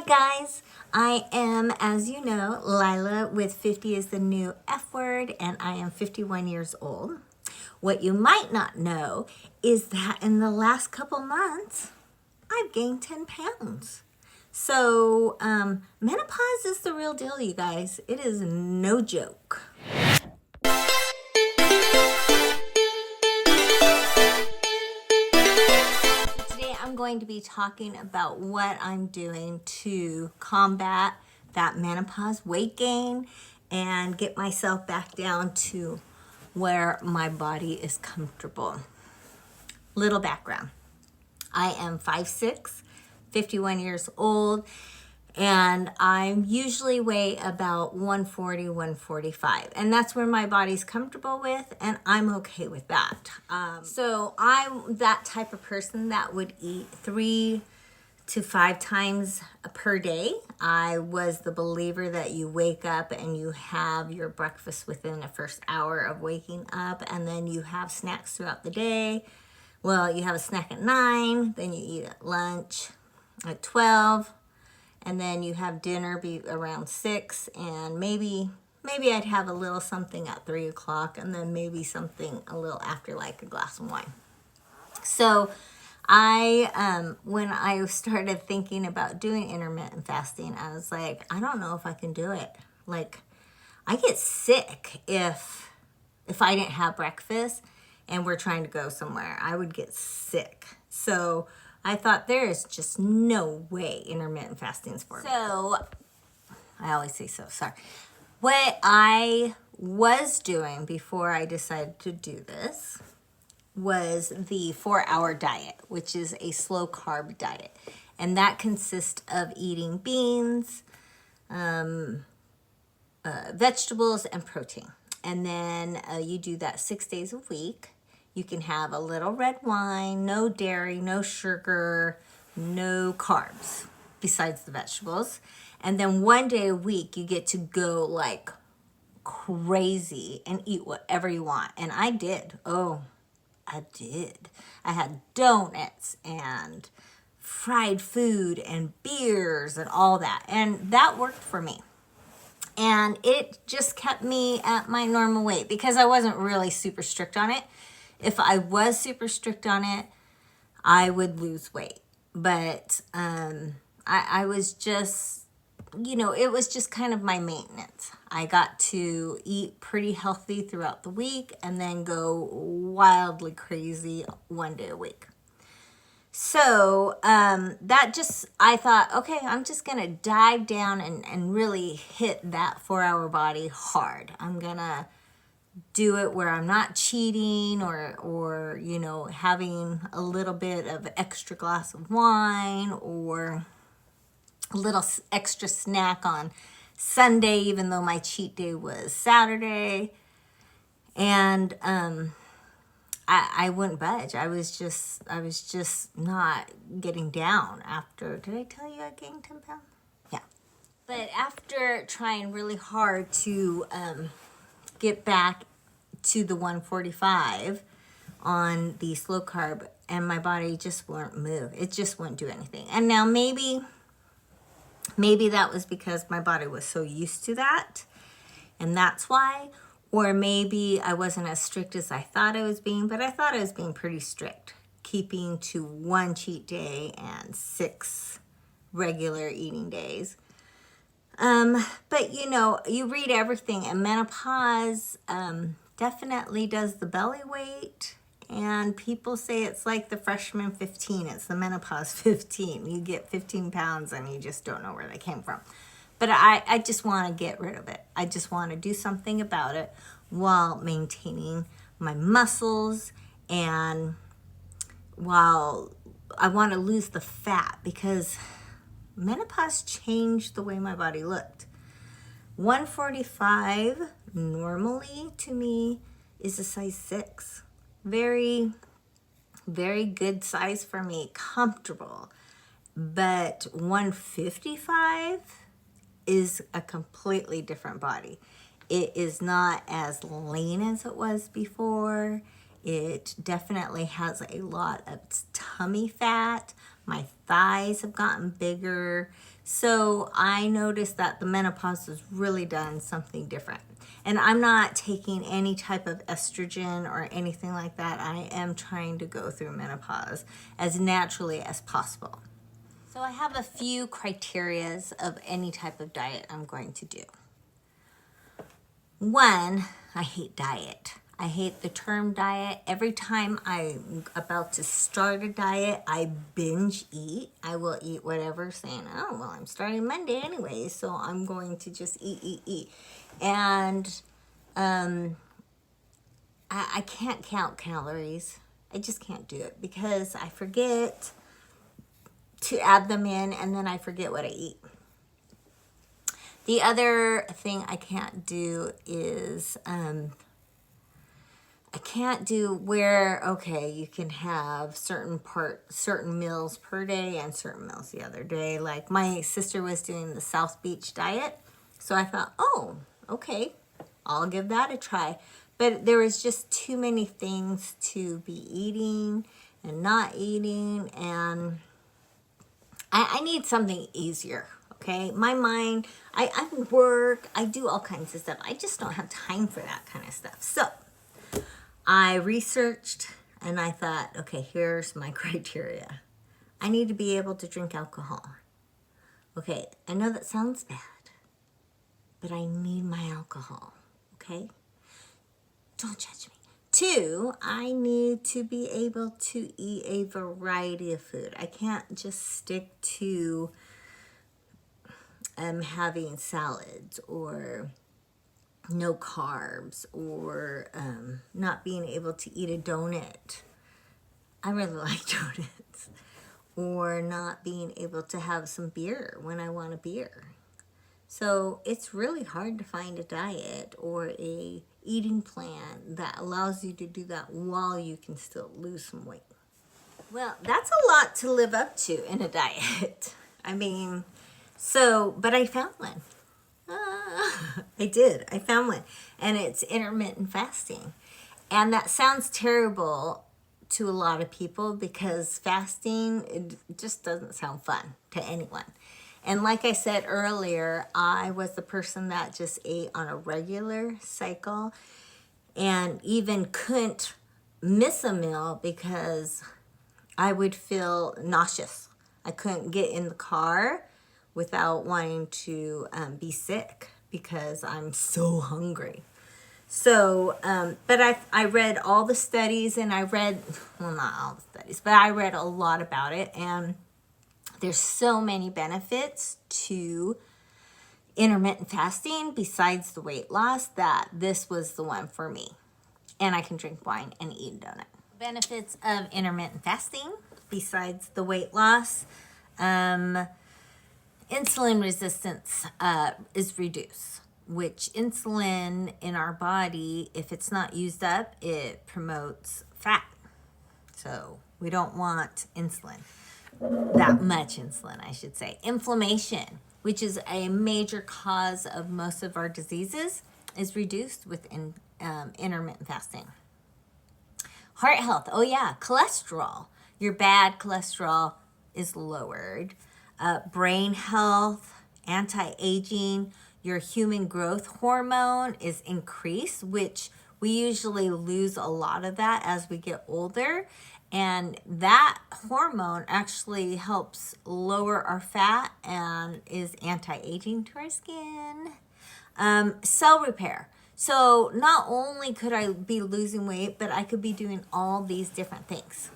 guys, I am, as you know, Lila with 50 is the new F word, and I am 51 years old. What you might not know is that in the last couple months, I've gained 10 pounds. So, menopause is the real deal, you guys. It is no joke. Today I'm going to be talking about what I'm doing to combat that menopause weight gain and get myself back down to where my body is comfortable. Little background. I am 5'6", 51 years old, and I usually weigh about 140, 145. And that's where my body's comfortable with, and I'm okay with that. So I'm that type of person that would eat 3 to 5 times per day. I was the believer that you wake up and you have your breakfast within the first hour of waking up, and then you have snacks throughout the day. Well, you have a snack at 9, then you eat at lunch at 12, and then you have dinner be around 6, and maybe I'd have a little something at 3 o'clock, and then maybe something a little after, like a glass of wine. So when I started thinking about doing intermittent fasting, I was like, I don't know if I can do it. Like, I get sick if I didn't have breakfast and we're trying to go somewhere. I would get sick. So I thought there is just no way intermittent fasting is for me. So I always say so, sorry. What I was doing before I decided to do this was the 4-hour diet, which is a slow carb diet. And that consists of eating beans, vegetables, and protein. And then you do that 6 days a week. You can have a little red wine, no dairy, no sugar, no carbs besides the vegetables. And then 1 day a week, you get to go like crazy and eat whatever you want. And I did. Oh, I did. I had donuts and fried food and beers and all that. And that worked for me. And it just kept me at my normal weight because I wasn't really super strict on it. If I was super strict on it, I would lose weight. But I was just, it was just kind of my maintenance. I got to eat pretty healthy throughout the week and then go wildly crazy 1 day a week. So I thought, okay, I'm just going to dive down and really hit that 4-hour body hard. I'm going to do it where I'm not cheating or having a little bit of extra glass of wine or a little extra snack on Sunday, even though my cheat day was Saturday. And I wouldn't budge. I was just not getting down after. Did I tell you I gained 10 pounds? Yeah. But after trying really hard to get back to the 145 on the slow carb, and my body just wouldn't move. It just wouldn't do anything. And now maybe that was because my body was so used to that, and that's why. Or maybe I wasn't as strict as I thought I was being, but I thought I was being pretty strict, keeping to 1 cheat day and 6 regular eating days. But you read everything, and menopause definitely does the belly weight, and people say it's like the freshman 15. It's the menopause 15. You get 15 pounds and you just don't know where they came from. But I just want to get rid of it. I just want to do something about it while maintaining my muscles, and while I want to lose the fat, because menopause changed the way my body looked. 145 normally to me is a size 6. Very, very good size for me, comfortable. But 155 is a completely different body. It is not as lean as it was before. It definitely has a lot of tummy fat. My thighs have gotten bigger So I noticed that the menopause has really done something different. And I'm not taking any type of estrogen or anything like that. I am trying to go through menopause as naturally as possible. So I have a few criterias of any type of diet I'm going to do. One, I hate diet. I hate the term diet. Every time I'm about to start a diet, I binge eat. I will eat whatever, saying, oh, well, I'm starting Monday anyway, so I'm going to just eat. And I can't count calories. I just can't do it because I forget to add them in, and then I forget what I eat. The other thing I can't do is I can't do where, okay, you can have certain meals per day and certain meals the other day. Like my sister was doing the South Beach diet. So I thought, oh, okay, I'll give that a try. But there was just too many things to be eating and not eating. And I need something easier. Okay, my mind, I work, I do all kinds of stuff. I just don't have time for that kind of stuff. So I researched and I thought, okay, here's my criteria. I need to be able to drink alcohol. Okay, I know that sounds bad, but I need my alcohol, okay? Don't judge me. 2, I need to be able to eat a variety of food. I can't just stick to having salads or no carbs or not being able to eat a donut. I really like donuts. Or not being able to have some beer when I want a beer. So it's really hard to find a diet or a eating plan that allows you to do that while you can still lose some weight. Well, that's a lot to live up to in a diet. I mean, but I found one. I did. I found one. And it's intermittent fasting. And that sounds terrible to a lot of people because fasting, it just doesn't sound fun to anyone. And like I said earlier, I was the person that just ate on a regular cycle and even couldn't miss a meal because I would feel nauseous. I couldn't get in the car without wanting to be sick because I'm so hungry. So, but I read all the studies and well, not all the studies, but I read a lot about it. And there's so many benefits to intermittent fasting besides the weight loss that this was the one for me. And I can drink wine and eat a donut. Benefits of intermittent fasting besides the weight loss. Insulin resistance is reduced, which insulin in our body, if it's not used up, it promotes fat. So we don't want insulin, that much insulin, I should say. Inflammation, which is a major cause of most of our diseases, is reduced with intermittent fasting. Heart health, oh yeah, cholesterol. Your bad cholesterol is lowered. Brain health, anti-aging, your human growth hormone is increased, which we usually lose a lot of that as we get older. And that hormone actually helps lower our fat and is anti-aging to our skin. Cell repair. So not only could I be losing weight, but I could be doing all these different things.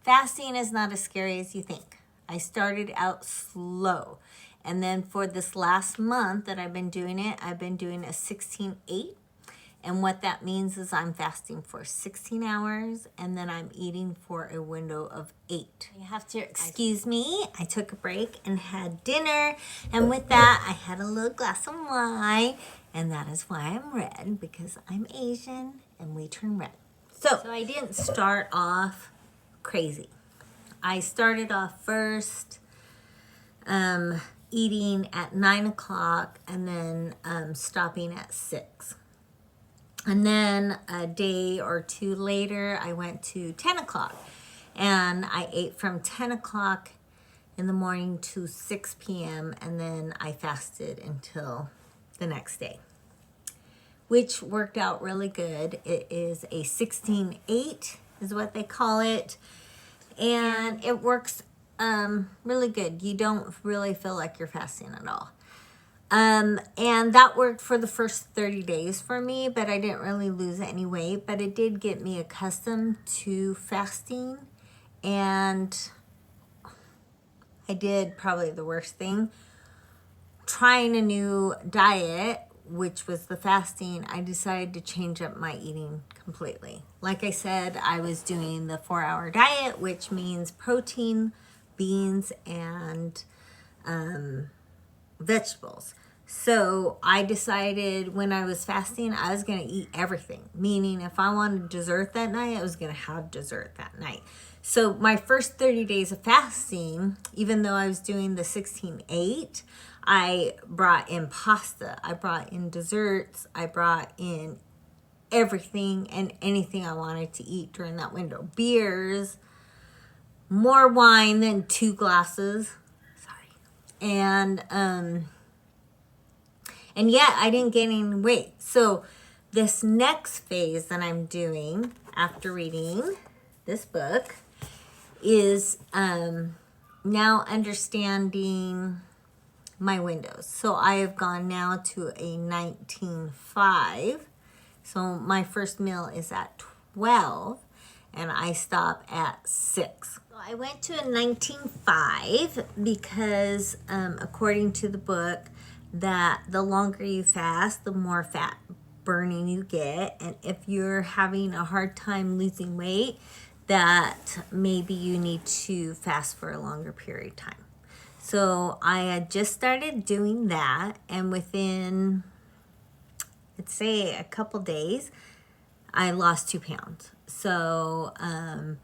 Fasting is not as scary as you think. I started out slow. And then for this last month that I've been doing it, I've been doing a 16-8. And what that means is I'm fasting for 16 hours and then I'm eating for a window of 8. You have to excuse me. I took a break and had dinner. And with that, I had a little glass of wine. And that is why I'm red, because I'm Asian and we turn red. So I didn't start off crazy. I started off first eating at 9 o'clock and then stopping at 6. And then a day or two later, I went to 10 o'clock. And I ate from 10 o'clock in the morning to 6 p.m. and then I fasted until the next day, which worked out really good. It is a 16-8 is what they call it. And it works really good. You don't really feel like you're fasting at all. And that worked for the first 30 days for me, but I didn't really lose any weight. But it did get me accustomed to fasting. And I did probably the worst thing. Trying a new diet, which was the fasting, I decided to change up my eating completely. Like I said, I was doing the 4-hour diet, which means protein, beans, and vegetables. So I decided when I was fasting, I was going to eat everything. Meaning if I wanted dessert that night, I was going to have dessert that night. So my first 30 days of fasting, even though I was doing the 16-8, I brought in pasta. I brought in desserts. I brought in everything and anything I wanted to eat during that window. Beers, more wine than 2 glasses. Sorry. And yet I didn't gain any weight. So this next phase that I'm doing after reading this book is now understanding my windows. So I have gone now to a 19.5. So my first meal is at 12 and I stop at 6. So I went to a 19.5 because according to the book, that the longer you fast, the more fat burning you get. And if you're having a hard time losing weight, that maybe you need to fast for a longer period of time. So I had just started doing that, and within, let's say, a couple days, I lost 2 pounds. So I'm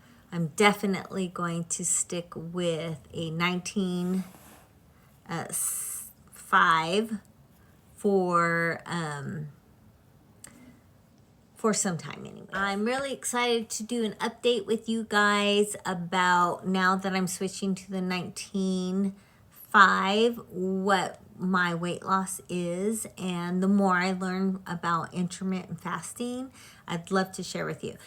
definitely going to stick with a 19.5 for some time anyway. I'm really excited to do an update with you guys about, now that I'm switching to the 19.5, what my weight loss is, and the more I learn about intermittent fasting, I'd love to share with you.